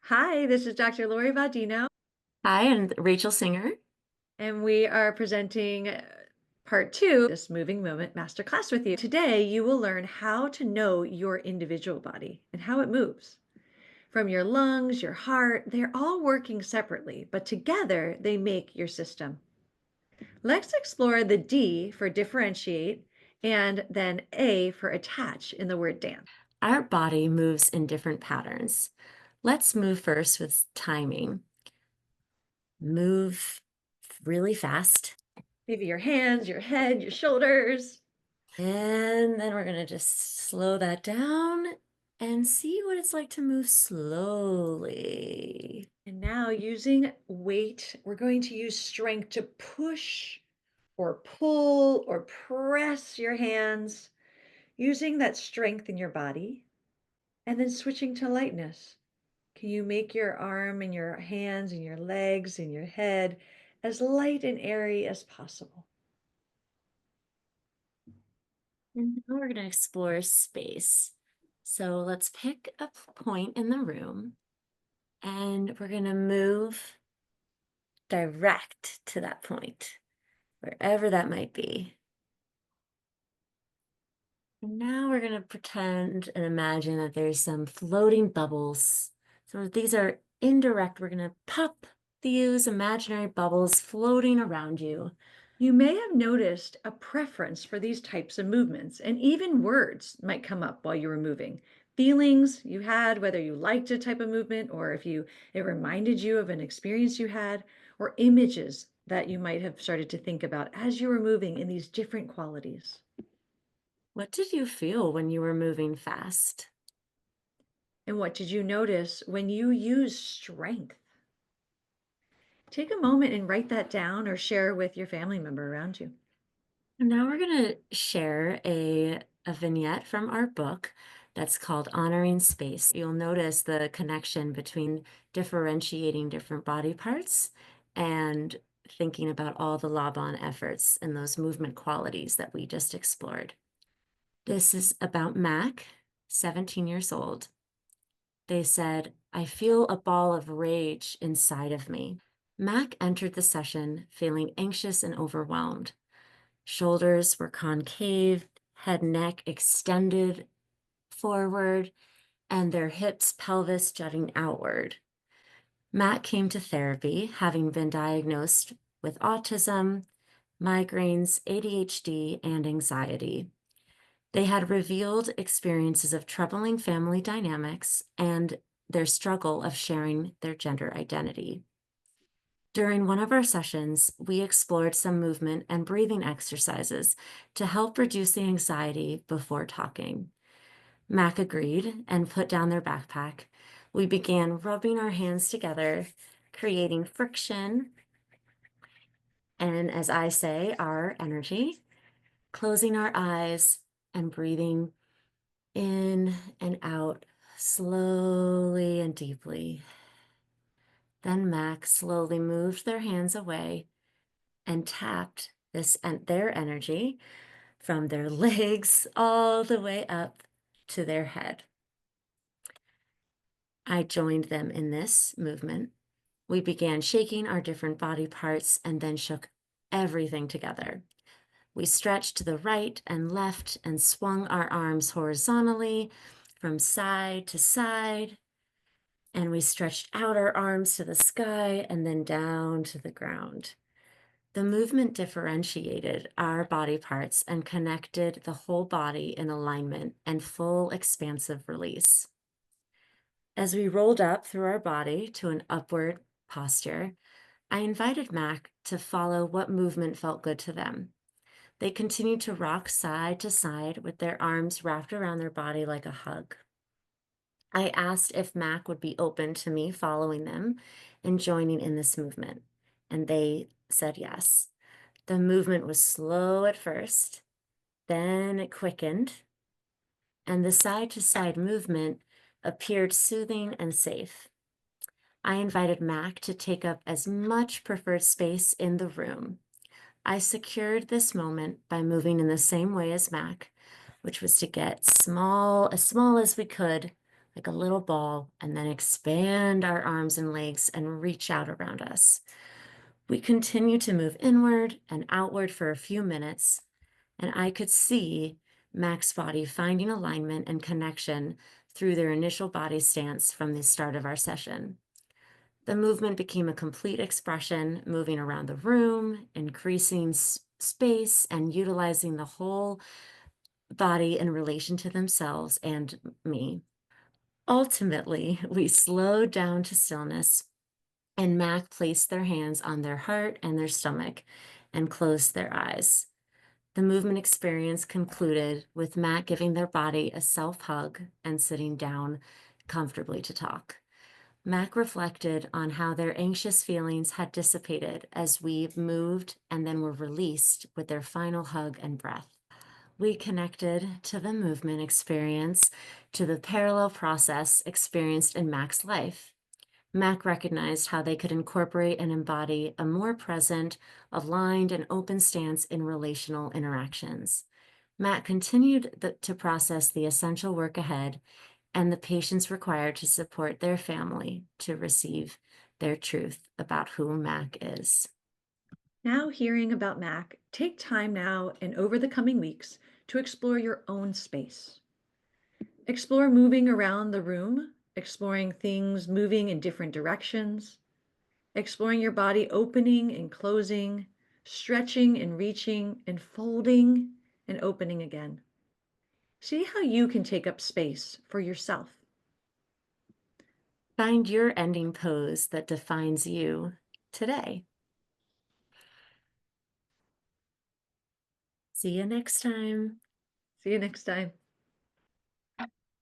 Hi, this is Dr. Lori Baudino, Hi, and Rachel Singer. and we are presenting part two of this moving moment masterclass with you. Today, you will learn how to know your individual body and how it moves. From your lungs, your heart, they're all working separately, but together they make your system. Let's explore the D for differentiate and then A for attach in the word dance. Our body moves in different patterns. Let's move first with timing. Move really fast. Maybe your hands, your head, your shoulders. And then we're going to just slow that down and see what it's like to move slowly. And now using weight, we're going to use strength to push or pull or press your hands, using that strength in your body, and then switching to lightness. Can you make your arm and your hands and your legs and your head as light and airy as possible? And now we're going to explore space. So let's pick a point in the room and we're going to move direct to that point, wherever that might be. Now we're going to pretend and imagine that there's some floating bubbles. So these are indirect. We're going to pop these imaginary bubbles floating around you. You may have noticed a preference for these types of movements, and even words might come up while you were moving. Feelings you had, whether you liked a type of movement or if it reminded you of an experience you had, or images that you might have started to think about as you were moving in these different qualities. What did you feel when you were moving fast? And what did you notice when you used strength? Take a moment and write that down or share with your family member around you. And now we're going to share a vignette from our book that's called Honoring Space. You'll notice the connection between differentiating different body parts and thinking about all the Laban efforts and those movement qualities that we just explored. This is about Mac, 17 years old. They said, "I feel a ball of rage inside of me." Mac entered the session feeling anxious and overwhelmed. Shoulders were concave, head, neck extended forward, and their hips, pelvis jutting outward. Matt came to therapy having been diagnosed with autism, migraines, ADHD, and anxiety. They had revealed experiences of troubling family dynamics and their struggle of sharing their gender identity. During one of our sessions, we explored some movement and breathing exercises to help reduce the anxiety before talking. Mac agreed and put down their backpack. We began rubbing our hands together, creating friction, and as I say, our energy, closing our eyes and breathing in and out slowly and deeply. Then Mac slowly moved their hands away and tapped their energy from their legs all the way up to their head. I joined them in this movement. We began shaking our different body parts and then shook everything together. We stretched to the right and left and swung our arms horizontally from side to side. And we stretched out our arms to the sky and then down to the ground. The movement differentiated our body parts and connected the whole body in alignment and full expansive release. As we rolled up through our body to an upward posture, I invited Mac to follow what movement felt good to them. They continued to rock side to side with their arms wrapped around their body like a hug. I asked if Mac would be open to me following them and joining in this movement, and they said yes. The movement was slow at first, then it quickened, and the side-to-side movement appeared soothing and safe. I invited Mac to take up as much preferred space in the room. I secured this moment by moving in the same way as Mac, which was to get as small as we could like a little ball, and then expand our arms and legs and reach out around us. We continue to move inward and outward for a few minutes, and I could see Mac's body finding alignment and connection through their initial body stance from the start of our session. The movement became a complete expression, moving around the room, increasing space, and utilizing the whole body in relation to themselves and me. Ultimately, we slowed down to stillness, and Mac placed their hands on their heart and their stomach and closed their eyes. The movement experience concluded with Mac giving their body a self hug and sitting down comfortably to talk. Mac reflected on how their anxious feelings had dissipated as we moved and then were released with their final hug and breath. We connected to the movement experience to the parallel process experienced in Mac's life. Mac recognized how they could incorporate and embody a more present, aligned, and open stance in relational interactions. Mac continued to process the essential work ahead and the patience required to support their family to receive their truth about who Mac is. Now, hearing about Mac, take time now and over the coming weeks to explore your own space. Explore moving around the room, exploring things moving in different directions, exploring your body opening and closing, stretching and reaching, and folding and opening again. See how you can take up space for yourself. Find your ending pose that defines you today. See you next time. See you next time.